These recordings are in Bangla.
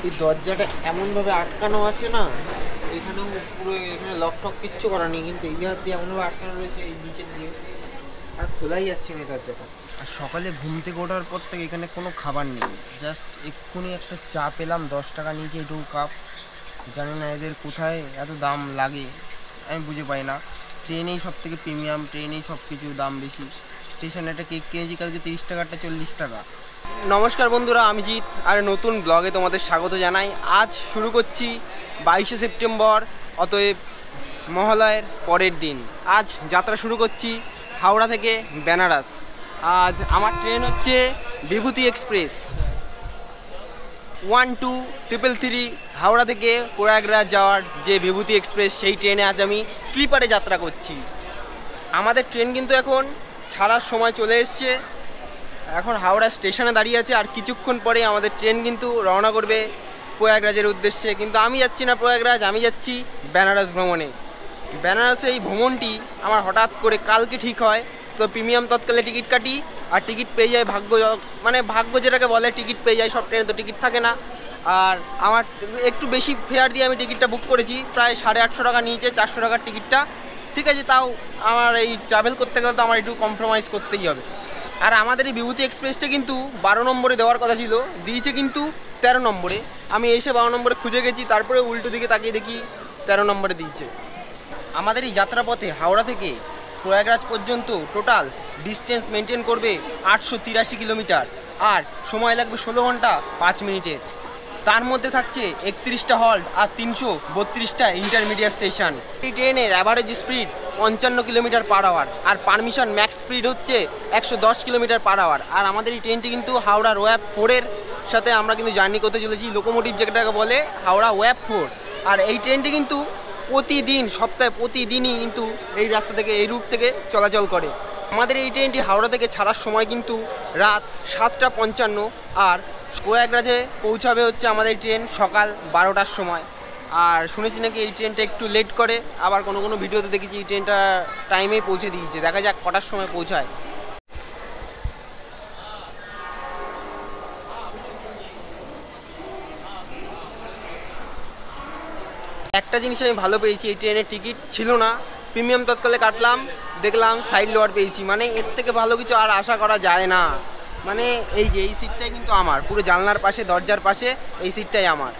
এই দরজাটা এমনভাবে আটকানো আছে না, এখানেও পুরো এখানে লক টক কিচ্ছু করা নেই, কিন্তু এই হাত দিয়ে এমনভাবে আটকানো রয়েছে এই নিচের দিয়ে, আর খোলাই যাচ্ছে না এই দরজাটা। আর সকালে ঘুম থেকে ওঠার পর থেকে এখানে কোনো খাবার নেই, জাস্ট এক্ষুনি একটা চা পেলাম 10 টাকা নিচে এটুকু কাপ। জানি না এদের কোথায় এত দাম লাগে, আমি বুঝে পাই না। ট্রেনেই সব থেকে প্রিমিয়াম, ট্রেনেই সব কিছু দাম বেশি। স্টেশনে একটা কেক কিনেছি কালকে 30 টাকাটা 40 টাকা। নমস্কার বন্ধুরা, আমি জিৎ আর নতুন ব্লগে তোমাদের স্বাগত জানাই। আজ শুরু করছি 22শে সেপ্টেম্বর, অতএব মহালয়ের পরের দিন। আজ যাত্রা শুরু করছি হাওড়া থেকে বেনারস। আজ আমার ট্রেন হচ্ছে বিভূতি এক্সপ্রেস 12333 হাওড়া থেকে প্রয়াগরাজ যাওয়ার যে বিভূতি এক্সপ্রেস, সেই ট্রেনে আজ আমি স্লিপারে যাত্রা করছি। আমাদের ট্রেন কিন্তু এখন ছাড়ার সময় চলে এসছে। এখন হাওড়া স্টেশনে দাঁড়িয়ে আছে, আর কিছুক্ষণ পরে আমাদের ট্রেন কিন্তু রওনা করবে প্রয়াগরাজের উদ্দেশ্যে। কিন্তু আমি যাচ্ছি না প্রয়াগরাজ, আমি যাচ্ছি বেনারস ভ্রমণে। বেনারসে এই ভ্রমণটি আমার হঠাৎ করে কালকে ঠিক হয়। তো প্রিমিয়াম তৎকালে টিকিট কাটি, আর টিকিট পেয়ে যায় ভাগ্য, মানে ভাগ্য যেটাকে বলে, টিকিট পেয়ে যায়। সব ট্রেনে তো টিকিট থাকে না। আর আমার একটু বেশি ফেয়ার দিয়ে আমি টিকিটটা বুক করেছি, প্রায় 850 টাকা নিয়েছে, 400 টাকার টিকিটটা। ঠিক আছে, তাও আমার এই ট্রাভেল করতে গেলে তো আমার একটু কম্প্রোমাইজ করতেই হবে। আর আমাদের এই বিভূতি এক্সপ্রেসটা কিন্তু 12 নম্বরে দেওয়ার কথা ছিল, দিয়েছে কিন্তু 13 নম্বরে। আমি এসে 12 নম্বরে খুঁজে গেছি, তারপরে উল্টো দিকে তাকিয়ে দেখি 13 নম্বরে দিয়েছে। আমাদের এই যাত্রাপথে হাওড়া থেকে প্রয়াগরাজ পর্যন্ত টোটাল ডিস্টেন্স মেনটেন করবে 883 কিলোমিটার, আর সময় লাগবে 16 ঘন্টা 5 মিনিটের। তার মধ্যে থাকছে 31টা হল্ট আর 332টা ইন্টারমিডিয়েট স্টেশন। এই ট্রেনের average speed 55 kilometre per hour, আর পারমিশন ম্যাক্স স্পিড হচ্ছে 110 কিলোমিটার পার আওয়ার। আর আমাদের এই ট্রেনটি কিন্তু হাওড়ার ওয়াব 4-এর সাথে আমরা কিন্তু জার্নি করতে চলেছি, লোকোমোটিভ যেটাকে বলে হাওড়া ওয়াব 4। আর এই ট্রেনটি কিন্তু প্রতিদিন, সপ্তাহে প্রতিদিনই কিন্তু এই রাস্তা থেকে, এই রুট থেকে চলাচল করে। আমাদের এই ট্রেনটি হাওড়া থেকে ছাড়ার সময় কিন্তু রাত 7:55, আর প্রয়াগরাজে পৌঁছাবে হচ্ছে আমাদের ট্রেন সকাল 12টার সময়। আর শুনেছি নাকি এই ট্রেনটা একটু লেট করে, আবার কোনো কোনো ভিডিওতে দেখেছি এই ট্রেনটা টাইমেই পৌঁছে দিয়েছে। দেখা যাক কটার সময় পৌঁছায়। একটা জিনিস আমি ভালো পেয়েছি, এই ট্রেনের টিকিট ছিল না, প্রিমিয়াম তৎকালে কাটলাম, দেখলাম সাইড লোয়ার পেয়েছি। মানে এর থেকে ভালো কিছু আর আশা করা যায় না। মানে এই যে এই সিটটাই কিন্তু আমার, পুরো জানলার পাশে, দরজার পাশে এই সিটটাই আমার।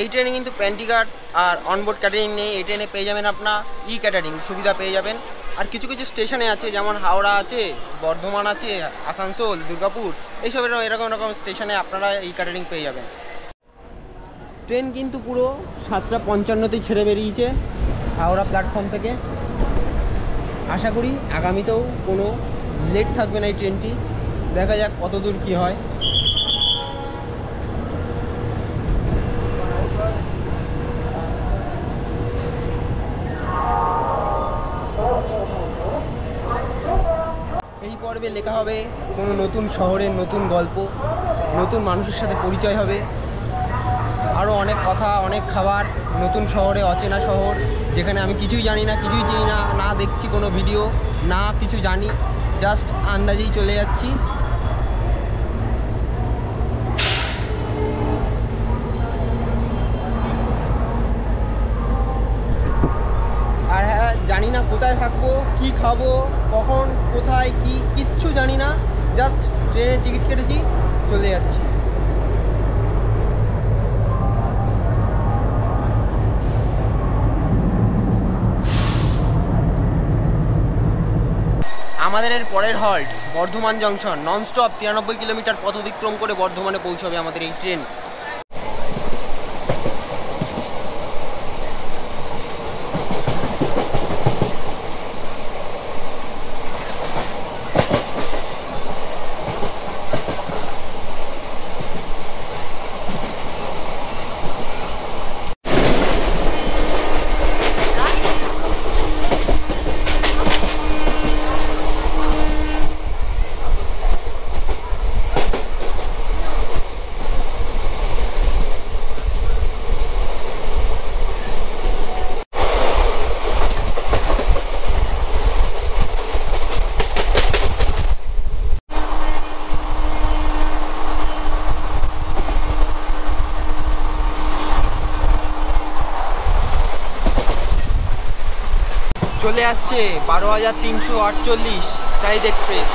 এই ট্রেনে কিন্তু প্যান্টি কার্ড আর অনবোর্ড ক্যাটারিং নেই। এই ট্রেনে পেয়ে যাবেন আপনার ক্যাটারিং সুবিধা পেয়ে যাবেন। আর কিছু কিছু স্টেশনে আছে, যেমন হাওড়া আছে, বর্ধমান আছে, আসানসোল, দুর্গাপুর, এইসব এরকম স্টেশনে আপনারা ক্যাটারিং পেয়ে যাবেন। ট্রেন কিন্তু পুরো 7:55তেই ছেড়ে বেরিয়েছে হাওড়া প্ল্যাটফর্ম থেকে। আশা করি আগামীতেও কোনো লেট থাকবে না এই ট্রেনটি। দেখা যাক কত দূর কী হয়। এই পর্বে লেখা হবে কোনো নতুন শহরের নতুন গল্প, নতুন মানুষের সাথে পরিচয় হবে, আরও অনেক কথা, অনেক খাবার। নতুন শহরে, অচেনা শহর, যেখানে আমি কিছুই জানি না, কিছুই চিনি না, না দেখছি কোনো ভিডিও, না কিছু জানি, জাস্ট আন্দাজেই চলে যাচ্ছি। আর হ্যাঁ, জানি না কোথায় থাকবো, কি খাবো, কখন, কোথায়, কি, কিচ্ছু জানি না। জাস্ট ট্রেনের টিকিট কেটেছি, চলে যাচ্ছি। আমাদের এর পরের halt Bardhaman junction. Nonstop 93 kilometre পথ অতিক্রম করে বর্ধমানে পৌঁছাবে আমাদের এই ট্রেন। চলে আসছে 12,348 শাহিদ এক্সপ্রেস।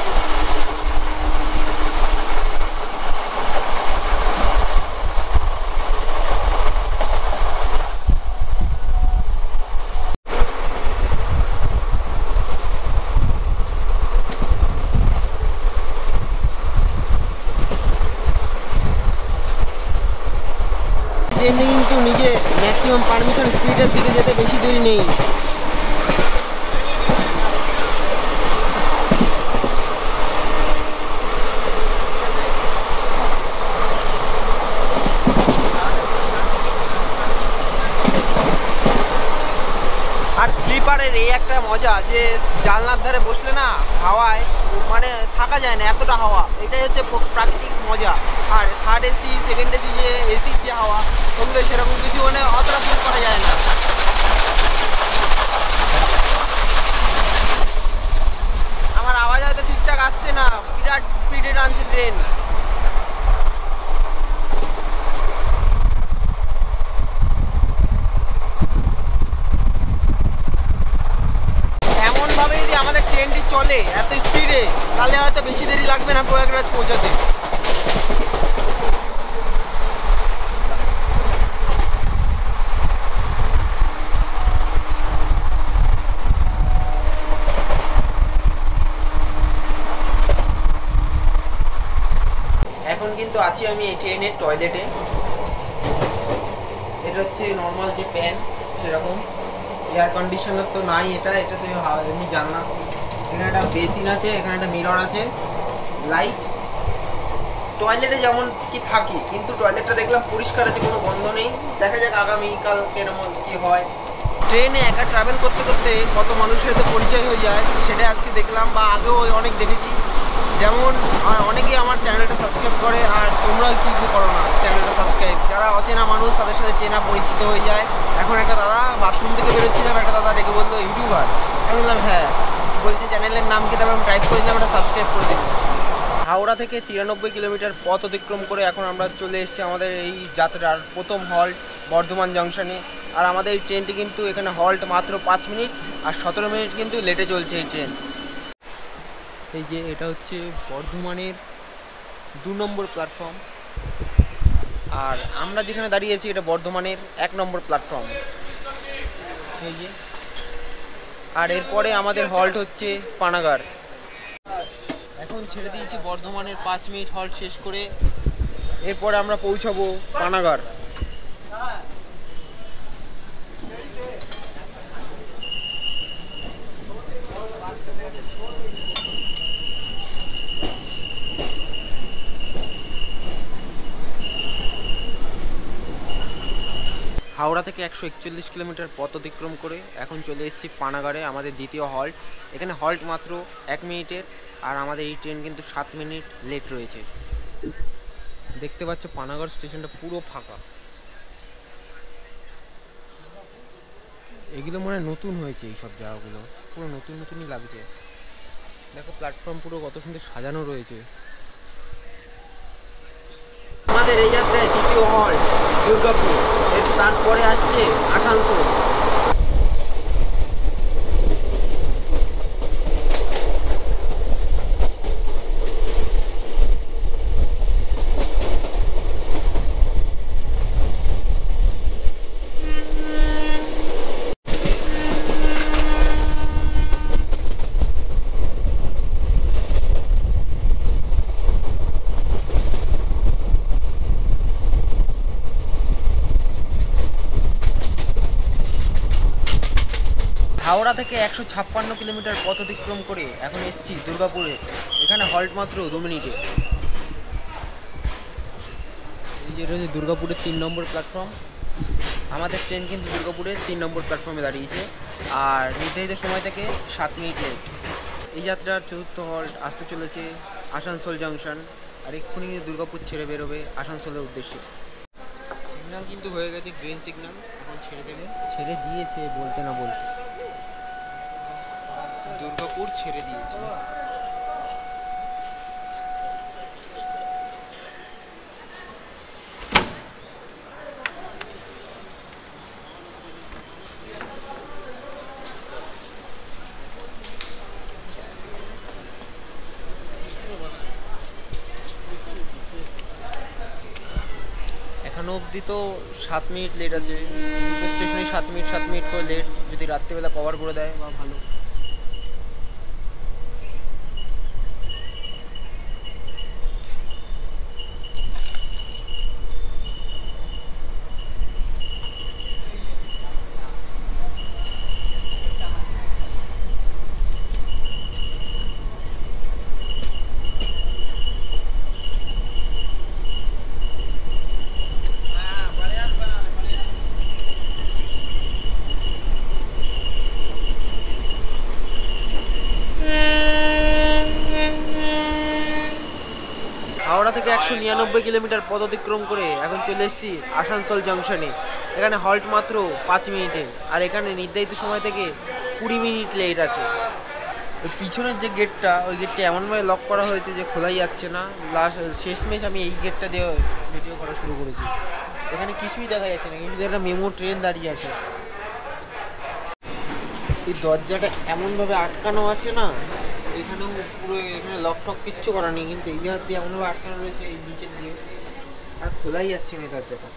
ট্রেনে কিন্তু নিজে ম্যাক্সিমাম পারমিশন স্পিডের দিকে যেতে বেশি দূর নেই। আর স্লিপারের এই একটা মজা যে জানলার ধারে বসলে না হাওয়ায় মানে থাকা যায় না, এতটা হাওয়া, এটাই হচ্ছে প্রাকৃতিক মজা। আর থার্ড এসি সেকেন্ড এসি যে এসির যে হাওয়া ওগুলো সেরকম কিছু মানে অতটা ফিল করা যায় না। আমার আওয়াজ হয়তো ঠিকঠাক আসছে না, বিরাট স্পিডে টানছে ট্রেন। এমনভাবে যদি আমাদের ট্রেনটি চলে এত স্পিডে তাহলে হয়তো বেশি দেরি লাগবে না প্রয়াগরাজ পৌঁছাতে। এখন কিন্তু আছি আমি এই ট্রেনের টয়লেটে। এটা হচ্ছে নর্মাল যে প্যান সেরকম, এয়ার কন্ডিশনার তো নাই, এটাতে এমনি জানলা। এখানে একটা বেসিন আছে, এখানে একটা মিরর আছে, লাইট। টয়লেটে যেমন কি থাকি কিন্তু টয়লেটটা দেখলাম পরিষ্কার আছে, কোনো গন্ধ নেই। দেখা যাক আগামীকাল কেরকম কি হয়। ট্রেনে একা ট্রাভেল করতে করতে কত মানুষের সাথে পরিচয় হয়ে যায় সেটা আজকে দেখলাম, বা আগেও অনেক দেখেছি। যেমন অনেকেই আমার চ্যানেলটা সাবস্ক্রাইব করে, আর তোমরা কী করো না চ্যানেলটা সাবস্ক্রাইব। যারা অচেনা মানুষ তাদের সাথে চেনা পরিচিত হয়ে যায়। এখন একটা দাদা বাথরুম থেকে বেরোচ্ছিলাম, একটা দাদা ডেকে বললো ইউটিউবার। আমি বললাম হ্যাঁ, বলছে চ্যানেলের নাম কি, তারপর আমি টাইপ করে দিলাম, একটা সাবস্ক্রাইব করে দিলাম। হাওড়া থেকে 93 কিলোমিটার পথ অতিক্রম করে এখন আমরা চলে এসেছি আমাদের এই যাত্রার প্রথম হল্ট বর্ধমান জংশনে। আর আমাদের এই ট্রেনটি কিন্তু এখানে হল্ট মাত্র 5 মিনিট, আর 17 মিনিট কিন্তু লেটে চলছে এই ট্রেন। এই যে এটা হচ্ছে বর্ধমানের 2 নম্বর প্ল্যাটফর্ম, আর আমরা যেখানে দাঁড়িয়েছি এটা বর্ধমানের 1 নম্বর প্ল্যাটফর্ম। এই যে, আর এরপরে আমাদের হল্ট হচ্ছে পানাগড়। এখন ছেড়ে দিয়েছি বর্ধমানের 5 মিনিট হল্ট শেষ করে, এরপরে আমরা পৌঁছাবো পানাগড়। হাওড়া থেকে 141 কিলোমিটার পথ অতিক্রম করে এখন চলে এসেছি পানাগড়ে, আমাদের দ্বিতীয় হল্ট। এখানে হল্ট মাত্র 1 মিনিটের, আর আমাদের এই ট্রেন কিন্তু 7 মিনিট লেট রয়েছে। দেখতে পাচ্ছ পানাগড় স্টেশনটা পুরো ফাঁকা। এগুলো মনে হয় নতুন হয়েছে, এই সব জায়গাগুলো পুরো নতুন নতুনই লাগছে। দেখো প্ল্যাটফর্ম পুরো কত সুন্দর সাজানো রয়েছে। আমাদের এই যাত্রায় দ্বিতীয় হল্ট দুর্গাপুর, তারপরে আসছে আসানসোল। হাওড়া থেকে 156 কিলোমিটার পথ অতিক্রম করে এখন এসেছি দুর্গাপুরে। এখানে হল্ট মাত্র 2 মিনিটে। এই যে রয়েছে দুর্গাপুরের 3 নম্বর প্ল্যাটফর্ম। আমাদের ট্রেন কিন্তু দুর্গাপুরের 3 নম্বর প্ল্যাটফর্মে দাঁড়িয়েছে, আর নির্ধারিত সময় থেকে 7 মিনিট লেট। এই যাত্রার চতুর্থ হল্ট আসতে চলেছে আসানসোল জংশন, আর এক্ষুনি কিন্তু দুর্গাপুর ছেড়ে বেরোবে আসানসোলের উদ্দেশ্যে। সিগন্যাল কিন্তু হয়ে গেছে গ্রিন সিগন্যাল, এখন ছেড়ে দেবে, ছেড়ে দিয়েছে বলতে না বলতে। দুর্গাপুর ছেড়ে দিয়েছে। এখনো অবধি তো 7 মিনিট লেট আছে। দুটো স্টেশনে 7 মিনিট করে লেট, যদি রাত্রিবেলা কভার করে দেয় বা ভালো। হাওড়া থেকে 199 কিলোমিটার পথ অতিক্রম করে এখন চলে এসেছি আসানসোল জংশনে। এখানে হল্ট মাত্র 5 মিনিটে, আর এখানে নির্ধারিত সময় থেকে 20 মিনিট লেট আছে। ওই পিছনের যে গেটটা, ওই গেটটা এমনভাবে লক করা হয়েছে যে খোলাই যাচ্ছে না। শেষমেশ আমি এই গেটটা দিয়ে ভিডিও করা শুরু করেছি। এখানে কিছুই দেখা যাচ্ছে না, কিন্তু একটা মেমো ট্রেন দাঁড়িয়ে আছে। এই দরজাটা এমনভাবে আটকানো আছে না, এখানেও পুরো এখানে লক টক কিচ্ছু করা নেই, কিন্তু এই হাত দিয়ে এমনভাবে আটকানো রয়েছে এই নিচের দিয়ে, আর খোলাই যাচ্ছে না এই দরজাটা।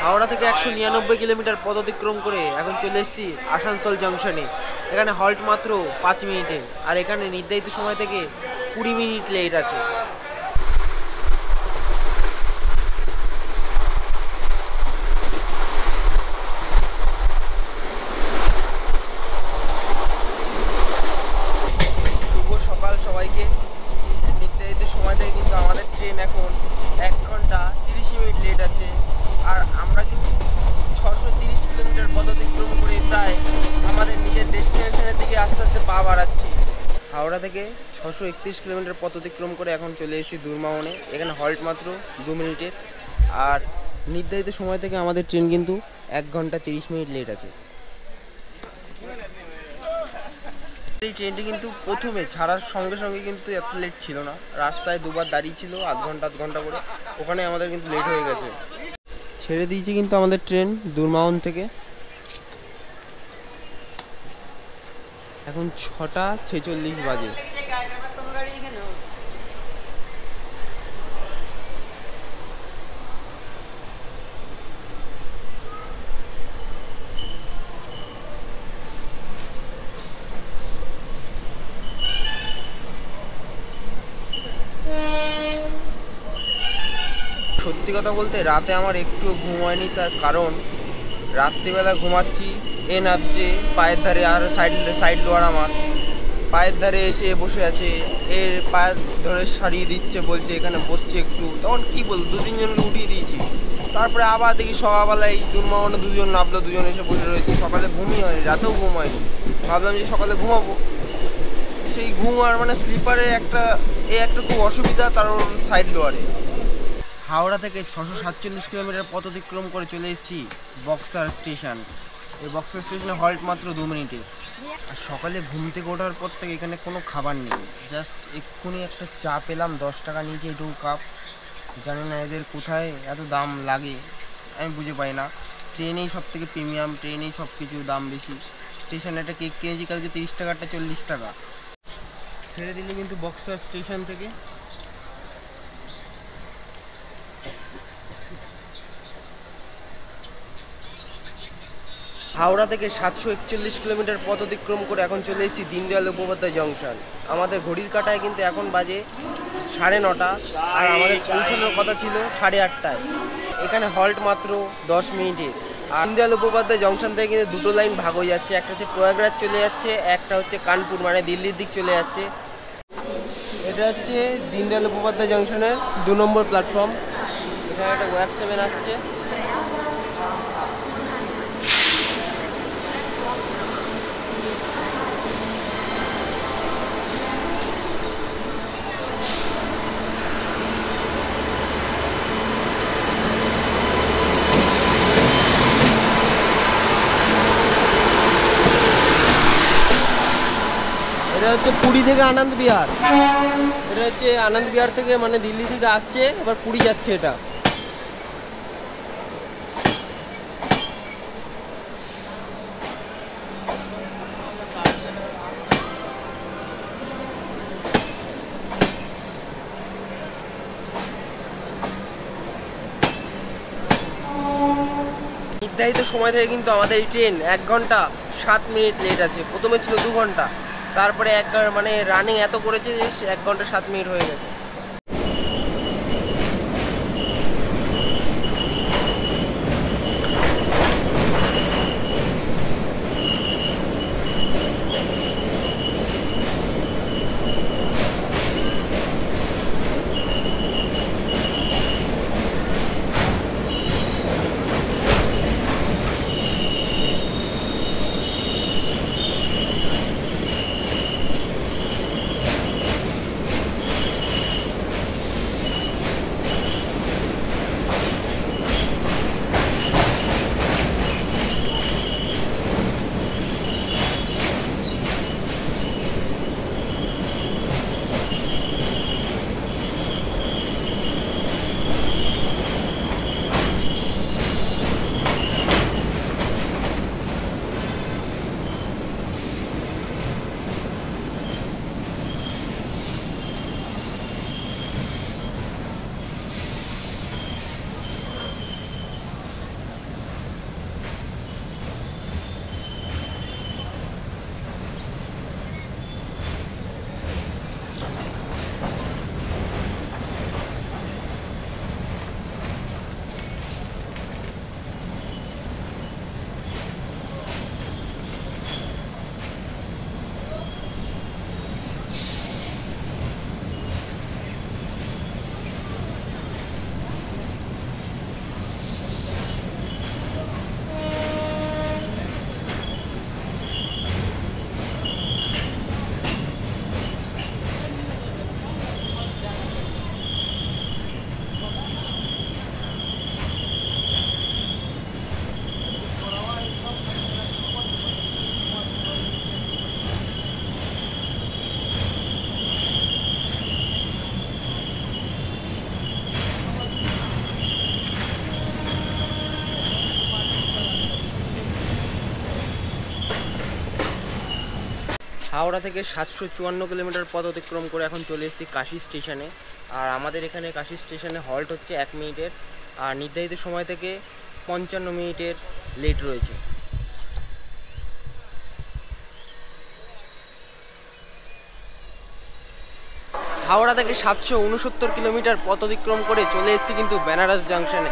হাওড়া থেকে 199 কিলোমিটার পথ অতিক্রম করে এখন চলে এসেছি আসানসোল জংশনে। এখানে হল্ট মাত্র 5 মিনিটে, আর এখানে নির্ধারিত সময় থেকে 20 মিনিট লেট আছে। সবাইকে নির্ধারিত সময় থেকে কিন্তু আমাদের ট্রেন এখন 1 ঘন্টা 30 মিনিট লেট আছে। আর আমরা কিন্তু 630 কিলোমিটার পথ অতিক্রম করে প্রায় আমাদের নিজের ডেস্টিনেশনের দিকে আস্তে আস্তে পা বাড়াচ্ছি। হাওড়া থেকে 631 কিলোমিটার পথ অতিক্রম করে এখন চলে এসেছি দুর্মাওনে। এখানে হল্ট মাত্র 2 মিনিটের, আর নির্ধারিত সময় থেকে আমাদের ট্রেন কিন্তু 1 ঘন্টা 30 মিনিট লেট আছে। এই ট্রেনটি কিন্তু প্রথমে ছাড়ার সঙ্গে সঙ্গে কিন্তু এত লেট ছিল না, রাস্তায় দুবার দাঁড়িয়ে ছিল আধ ঘন্টা করে, ওখানে আমাদের কিন্তু লেট হয়ে গেছে। ছেড়ে দিয়েছে কিন্তু আমাদের ট্রেন দুর্মাওন থেকে। এখন 6:46 বাজে। সত্যি কথা বলতে রাতে আমার একটু ঘুম হয়নি, তার কারণ রাত্রিবেলা ঘুমাচ্ছি, এ নাবছে পায়ের ধারে, আর সাইড লোয়ার আমার পায়ের ধারে এসে বসে আছে, এর পায়ের ধরে সারিয়ে দিচ্ছে, বলছে এখানে বসছে একটু। তখন কি বলবো, 2-3 জনকে উঠিয়ে দিয়েছি। তারপরে আবার দেখি সকালবেলায় দুর্মাওনে 2 জন নামলো, 2 জন এসে বসে রয়েছে। সকালে ঘুমই হয়নি, রাতেও ঘুম হয়নি। ভাবলাম যে সকালে ঘুমাবো, সেই ঘুম আর মানে স্লিপারে একটা খুব অসুবিধা, তার সাইড লোয়ারে। হাওড়া থেকে 647 কিলোমিটার পথ অতিক্রম করে চলে এসেছি বক্সার স্টেশন। এই বক্সার স্টেশনে হল্ট মাত্র 2 মিনিটে। আর সকালে ঘুম থেকে ওঠার পর থেকে এখানে কোনো খাবার নেই, জাস্ট এক্ষুনি একটা চা পেলাম 10 টাকা নিয়েছে এটুকু কাপ। জানি না এদের কোথায় এত দাম লাগে, আমি বুঝে পাই না। ট্রেনেই সব থেকে প্রিমিয়াম, ট্রেনেই সব কিছু দাম বেশি। স্টেশনে একটা কেক কিনেছি কালকে 30 টাকাটা 40 টাকা। ছেড়ে দিলে কিন্তু বক্সার স্টেশন থেকে। হাওড়া থেকে 741 কিলোমিটার পথ অতিক্রম করে এখন চলে এসেছি দীনদয়াল উপাধ্যায় জংশন। আমাদের ঘড়ির কাঁটায় কিন্তু এখন বাজে 9:30, আর আমাদের পৌঁছানোর কথা ছিল 8:30টায়। এখানে হল্ট মাত্র 10 মিনিটে। আর দীনদয়াল উপাধ্যায় জংশন থেকে কিন্তু 2টো লাইন ভাগ হয়ে যাচ্ছে, একটা হচ্ছে প্রয়াগরাজ চলে যাচ্ছে, একটা হচ্ছে কানপুর মানে দিল্লির দিক চলে যাচ্ছে। এটা হচ্ছে দীনদয়াল উপাধ্যায় জংশনের 2 নম্বর প্ল্যাটফর্ম। এখানে একটা ওয়েব 7 আসছে। এটা হচ্ছে পুরী থেকে আনন্দ বিহার। এটা হচ্ছে আনন্দ বিহার থেকে মানে দিল্লি থেকে আসছে, এবার পুরী যাচ্ছে এটা। নির্ধারিত সময় থেকে কিন্তু আমাদের এই ট্রেন 1 ঘন্টা 7 মিনিট লেট আছে। প্রথমে ছিল 2 ঘন্টা, তারপরে মানে রানিং এত করেছে যে 1 ঘন্টা 7 মিনিট হয়ে গেছে। হাওড়া থেকে 754 কিলোমিটার পথ অতিক্রম করে এখন চলে এসেছি কাশী স্টেশনে। আর আমাদের এখানে কাশী স্টেশনে হল্ট হচ্ছে 1 মিনিটের, আর নির্ধারিত সময় থেকে 55 মিনিটের লেট রয়েছে। হাওড়া থেকে 769 কিলোমিটার পথ অতিক্রম করে চলে এসেছি কিন্তু বেনারস জাংশনে।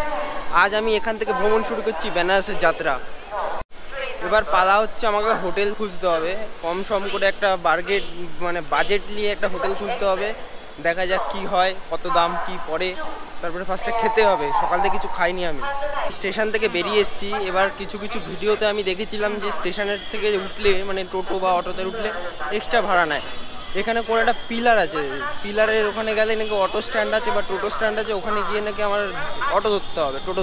আজ আমি এখান থেকে ভ্রমণ শুরু করছি বেনারসের যাত্রা। এবার পালা হচ্ছে আমাকে হোটেল খুঁজতে হবে, কম সম করে একটা বাজেট নিয়ে একটা হোটেল খুঁজতে হবে। দেখা যাক কি হয়, কত দাম কি পড়ে, তারপরে ফার্স্টে খেতে হবে। সকাল থেকে কিছু খাইনি আমি। স্টেশন থেকে বেরিয়ে এসেছি। এবার কিছু কিছু ভিডিওতে আমি দেখেছিলাম যে স্টেশনের থেকে উঠলে মানে টোটো বা অটোতে উঠলে এক্সট্রা ভাড়া নেয়। এখানে কোনো একটা পিলার আছে, পিলারের ওখানে গেলে নাকি অটো স্ট্যান্ড আছে বা টোটো স্ট্যান্ড আছে, ওখানে গিয়ে নাকি আমার টোটো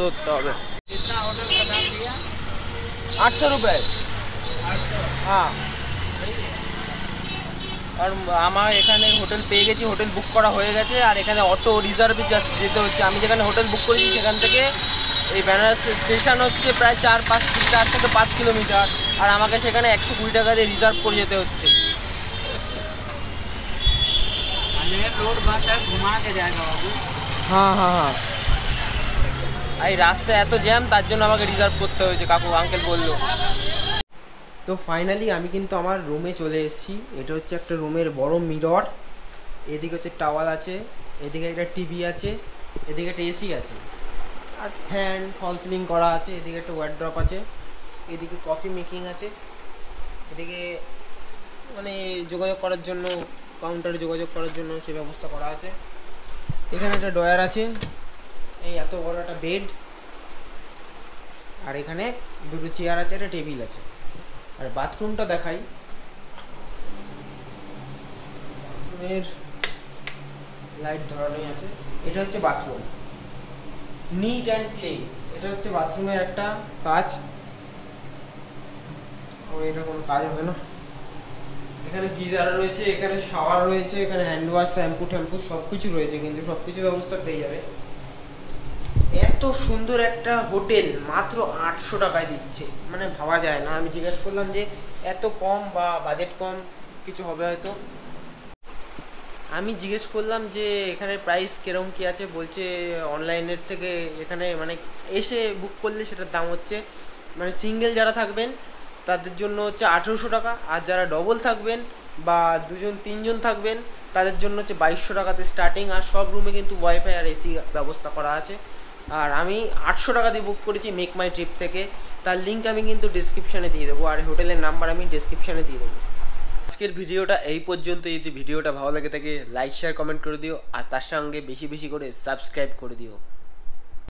ধরতে হবে। 800 रुपये। हाँ, আর আমার এখানে হোটেল পেয়ে গেছি, হোটেল বুক করা হয়ে গেছে। আর এখানে অটো রিজার্ভে যেতে হচ্ছে। আমি যেখানে হোটেল বুক করেছি সেখান থেকে এই বেনারস স্টেশন হচ্ছে প্রায় 4 থেকে 5 কিলোমিটার। আর আমাকে সেখানে 120 টাকা দিয়ে রিজার্ভ করে যেতে হচ্ছে। হ্যাঁ হ্যাঁ হ্যাঁ, এই রাস্তায় এত জ্যাম, তার জন্য আমাকে রিজার্ভ করতে হয়েছে, কাকু আঙ্কেল বললো। তো ফাইনালি আমি কিন্তু আমার রুমে চলে এসেছি। এটা হচ্ছে একটা রুমের বড় মিরর, এদিকে হচ্ছে টাওয়াল আছে, এদিকে একটা টিভি আছে, এদিকে একটা এসি আছে, আর ফ্যান ফল সিলিং করা আছে। এদিকে একটা ওয়ার্ড্রপ আছে, এদিকে কফি মেকিং আছে, এদিকে মানে যোগাযোগ করার জন্য, কাউন্টারে যোগাযোগ করার জন্য সে ব্যবস্থা করা আছে। এখানে একটা ড্রয়ার আছে, এই এত বড় একটা বেড, আর এখানে দুটো চেয়ার আছে, একটা টেবিল আছে। আর বাথরুমটা দেখাই, বাথরুমের লাইট ধরানোই আছে। এটা হচ্ছে বাথরুম, নিট অ্যান্ড ক্লিন। এটা হচ্ছে বাথরুমের একটা কাজ, এটা কোনো কাজ হবে না। এখানে গিজার রয়েছে, এখানে শাওয়ার রয়েছে, এখানে হ্যান্ড ওয়াশ, শ্যাম্পু ট্যাম্পু সব কিছু রয়েছে, কিন্তু সব কিছু ব্যবস্থা পেয়ে যাবে। এত সুন্দর একটা হোটেল মাত্র 800 টাকায় দিচ্ছে, মানে ভাবা যায় না। আমি জিজ্ঞেস করলাম যে এত কম বা বাজেট কম কিছু হবে হয়তো। আমি জিজ্ঞেস করলাম যে এখানে প্রাইস কিরকম কি আছে, বলছে অনলাইনের থেকে এখানে মানে এসে বুক করলে সেটার দাম হচ্ছে মানে সিঙ্গেল যারা থাকবেন তাদের জন্য হচ্ছে 1800 টাকা, আর যারা ডবল থাকবেন বা 2-3জন থাকবেন তাদের জন্য হচ্ছে 2200 টাকাতে স্টার্টিং। আর সব রুমে কিন্তু ওয়াইফাই আর এসি ব্যবস্থা করা আছে। আর আমি 800 টাকা দিয়ে বুক করেছি মেক মাই ট্রিপ থেকে, তার লিঙ্ক আমি কিন্তু ডিসক্রিপশানে দিয়ে দেবো, আর হোটেলের নাম্বার আমি ডিসক্রিপশানে দিয়ে দেবো। আজকের ভিডিওটা এই পর্যন্ত। যদি ভিডিওটা ভালো লাগে থাকে লাইক শেয়ার কমেন্ট করে দিও, আর তার সঙ্গে বেশি বেশি করে সাবস্ক্রাইব করে দিও।